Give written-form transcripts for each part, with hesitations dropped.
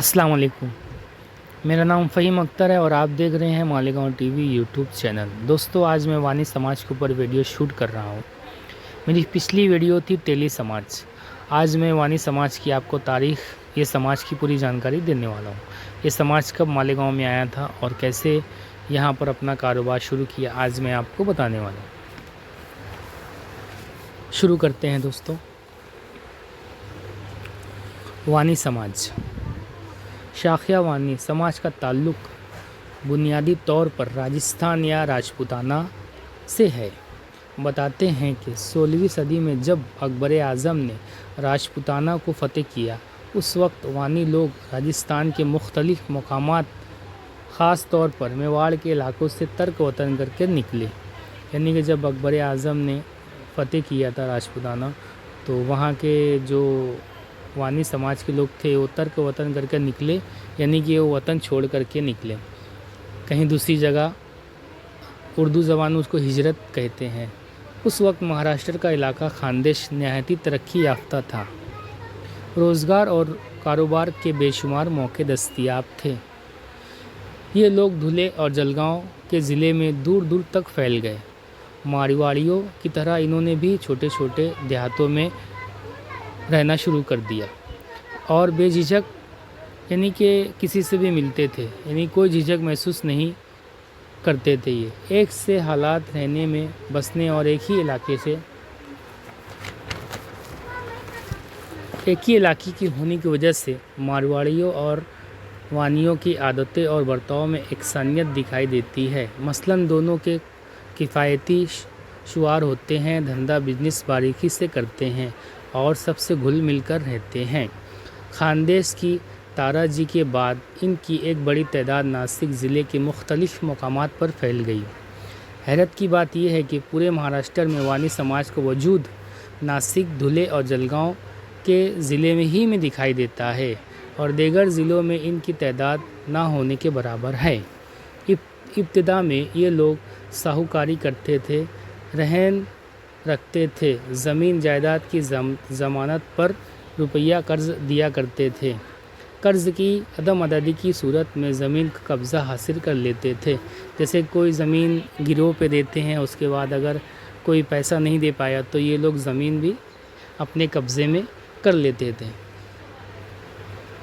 अस्सलाम वालेकुम। मेरा नाम फ़हीम अख्तर है और आप देख रहे हैं मालेगांव टीवी यूट्यूब चैनल। दोस्तों, आज मैं वानी समाज के ऊपर वीडियो शूट कर रहा हूँ। मेरी पिछली वीडियो थी तेली समाज। आज मैं वानी समाज की आपको तारीख़, ये समाज की पूरी जानकारी देने वाला हूँ। ये समाज कब मालेगांव में आया था और कैसे यहाँ पर अपना कारोबार शुरू किया, आज मैं आपको बताने वाला हूँ। शुरू करते हैं दोस्तों। वानी समाज, शाखिया वानी समाज का ताल्लुक़ बुनियादी तौर पर राजस्थान या राजपूताना से है। बताते हैं कि 16वीं सदी में जब अकबर आज़म ने राजपूताना को फ़तेह किया, उस वक्त वानी लोग राजस्थान के मुख्तलिफ़ मकामात, ख़ास तौर पर मेवाड़ के इलाकों से तर्क वतन करके निकले। यानी कि जब अकबर आज़म ने फ़तेह किया था राजपूताना, तो वहाँ के जो वानी समाज के लोग थे वो तर्क वतन करके निकले, यानी कि वो वतन छोड़ करके निकले कहीं दूसरी जगह। उर्दू ज़बान में उसको हिजरत कहते हैं। उस वक्त महाराष्ट्र का इलाका खानदेश नहायती तरक्की याफ्ता था। रोज़गार और कारोबार के बेशुमार मौके दस्तयाब थे। ये लोग धुले और जलगांव के ज़िले में दूर दूर तक फैल गए। मारवाड़ियों की तरह इन्होंने भी छोटे छोटे देहातों में रहना शुरू कर दिया और बेझिझक, यानी कि किसी से भी मिलते थे, यानी कोई झिझक महसूस नहीं करते थे। ये एक से हालात रहने में, बसने और एक ही इलाके की होने की वजह से मारवाड़ियों और वानियों की आदतें और बर्ताव में एकसानियत दिखाई देती है। मसलन दोनों के किफ़ायती शुआर होते हैं, धंधा बिजनेस बारीकी से करते हैं और सबसे घुल मिलकर रहते हैं। खानदेश की ताराजी के बाद इनकी एक बड़ी तादाद नासिक ज़िले के मुख्तलिफ़ मकामात पर फैल गई। हैरत की बात यह है कि पूरे महाराष्ट्र में वानी समाज का वजूद नासिक, धुले और जलगांव के ज़िले में ही दिखाई देता है और दीगर ज़िलों में इनकी तादाद ना होने के बराबर है। इब्तिदा में ये लोग साहूकारी करते थे, रहन रखते थे, ज़मीन जायदाद की ज़मानत पर रुपया कर्ज़ दिया करते थे। कर्ज़ की अदम अदायगी की सूरत में ज़मीन का कब्ज़ा हासिल कर लेते थे। जैसे कोई ज़मीन गिरोह पे देते हैं, उसके बाद अगर कोई पैसा नहीं दे पाया तो ये लोग ज़मीन भी अपने कब्ज़े में कर लेते थे,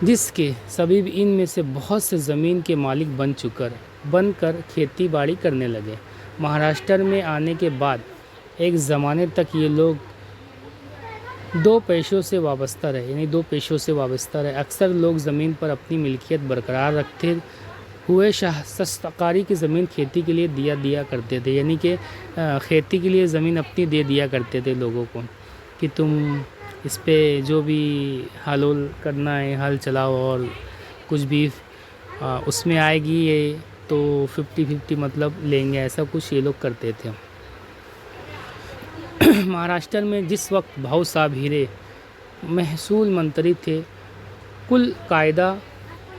जिसके सभी इनमें से बहुत से ज़मीन के मालिक बनकर खेती बाड़ी करने लगे। महाराष्ट्र में आने के बाद एक ज़माने तक ये लोग दो पेशों से वाबस्ता रहे। अक्सर लोग ज़मीन पर अपनी मिल्कियत बरकरार रखते हुए शस्तकारी की ज़मीन खेती के लिए दिया करते थे, यानी कि खेती के लिए ज़मीन अपनी दे दिया करते थे लोगों को कि तुम इस पे जो भी हल करना है हल चलाओ और कुछ भी उसमें आएगी ये तो 50-50 मतलब लेंगे, ऐसा कुछ ये लोग करते थे। महाराष्ट्र में जिस वक्त भाऊ साहब हीरे महसूल मंत्री थे, कुल कायदा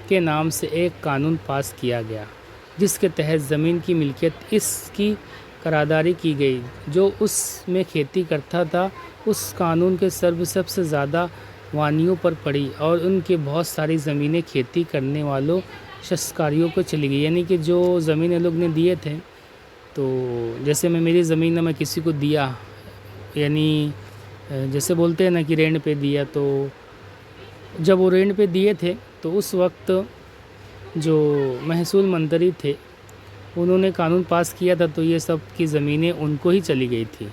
के नाम से एक कानून पास किया गया जिसके तहत ज़मीन की मिल्कियत इसकी करारदारी की गई। जो उसमें खेती करता था, उस कानून के सबसे ज़्यादा वानियों पर पड़ी और उनके बहुत सारी ज़मीनें खेती करने वालों शस्तकारियों को चली गई। यानी कि जो ज़मीनें लोग ने दिए थे, तो जैसे मेरी ज़मीन मैं किसी को दिया, यानी जैसे बोलते हैं ना कि रेंट पे दिया, तो जब वो रेंट पे दिए थे तो उस वक्त जो महसूल मंत्री थे उन्होंने कानून पास किया था, तो ये सब की ज़मीनें उनको ही चली गई थी।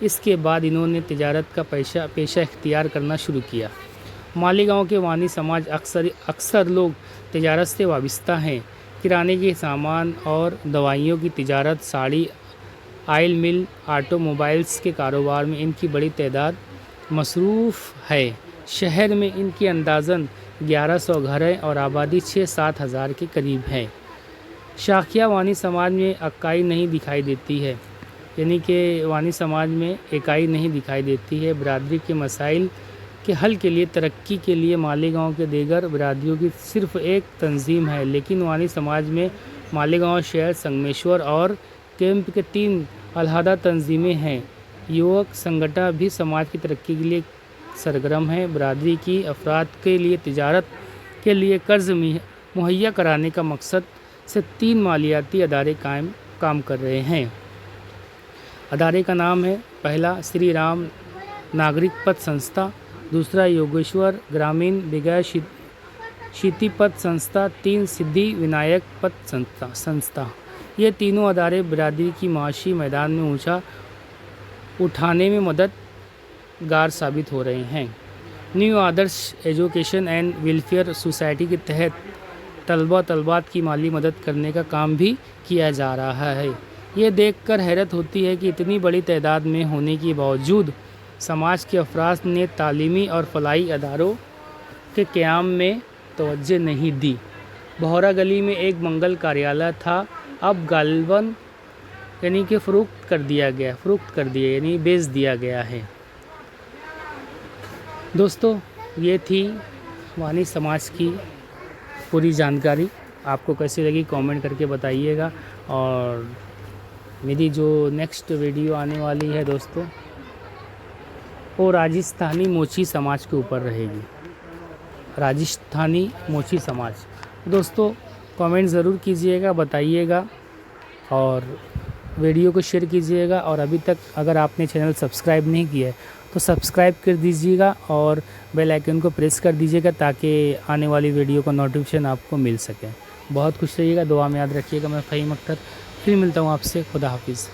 इसके बाद इन्होंने तिजारत का पेशा इख्तियार करना शुरू किया। मालेगांव के वानी समाज अक्सर लोग तिजारत से वाबस्ता हैं। किराने के सामान और दवाइयों की तिजारत, साड़ी, आयल मिल, ऑटोमोबाइल्स के कारोबार में इनकी बड़ी तादाद मसरूफ़ है। शहर में इनकी अंदाज़न 1100 घर हैं और आबादी 6-7 हज़ार के करीब है। शाखिया वानी समाज में इकाई नहीं दिखाई देती है, यानी कि वानी समाज में इकाई नहीं दिखाई देती है। बरादरी के मसाइल के हल के लिए, तरक्की के लिए मालेगांव के दीगर बरादरियों की सिर्फ़ एक तंजीम है, लेकिन वानी समाज में मालेगांव शहर, संगमेश्वर और कैंप के 3 अलहदा तंजीमें हैं। युवक संगठन भी समाज की तरक्की के लिए सरगर्म है। बरादरी की अफराद के लिए तिजारत کے لیے قرض مہیا کرانے کا مقصد سے 3 مالیاتی ادارے کام کر رہے ہیں۔ ادارے کا نام ہے، پہلا سری رام ناگرک پتھ سنستھا، دوسرا یوگیشور گرامین وکاس شیتی پتھ سنستھا، 3 سدھی ونائک پتھ سنستھا۔ یہ تینوں ادارے برادری کی معاشی میدان میں اونچا اٹھانے میں مددگار ثابت ہو رہے ہیں۔ New Adarsh education and welfare society کے تحت طلبات کی مالی مدد کرنے کا کام بھی کیا جا رہا ہے۔ یہ دیکھ کر حیرت ہوتی ہے کہ اتنی بڑی تعداد میں ہونے کے باوجود سماج کے افراد نے تعلیمی اور فلاحی اداروں کے قیام میں توجہ نہیں دی۔ بہورا گلی میں ایک منگل کاریالیہ تھا، اب غالباً کہ فروخت کر دیا یعنی بیچ دیا گیا ہے۔ دوستو، یہ تھی وانی سماج کی پوری جانکاری۔ آپ کو کیسی لگی کامنٹ کر کے بتائیے گا، اور میری جو نیکسٹ ویڈیو آنے والی ہے دوستو، وہ راجستھانی موچی سماج کے اوپر رہے گی۔ راجستھانی موچی سماج دوستو، کامنٹ ضرور کیجئے گا، بتائیے گا، اور ویڈیو کو شیئر کیجئے گا۔ اور ابھی تک اگر آپ نے چینل سبسکرائب نہیں کیا ہے تو سبسکرائب کر دیجیے گا اور بیل آئیکن کو پریس کر دیجیے گا تاکہ آنے والی ویڈیو کا نوٹیفیکیشن آپ کو مل سکے۔ بہت خوش رہیے گا، دعا میں یاد رکھیے گا۔ میں فہیم اختر پھر ملتا ہوں آپ سے۔ خدا حافظ۔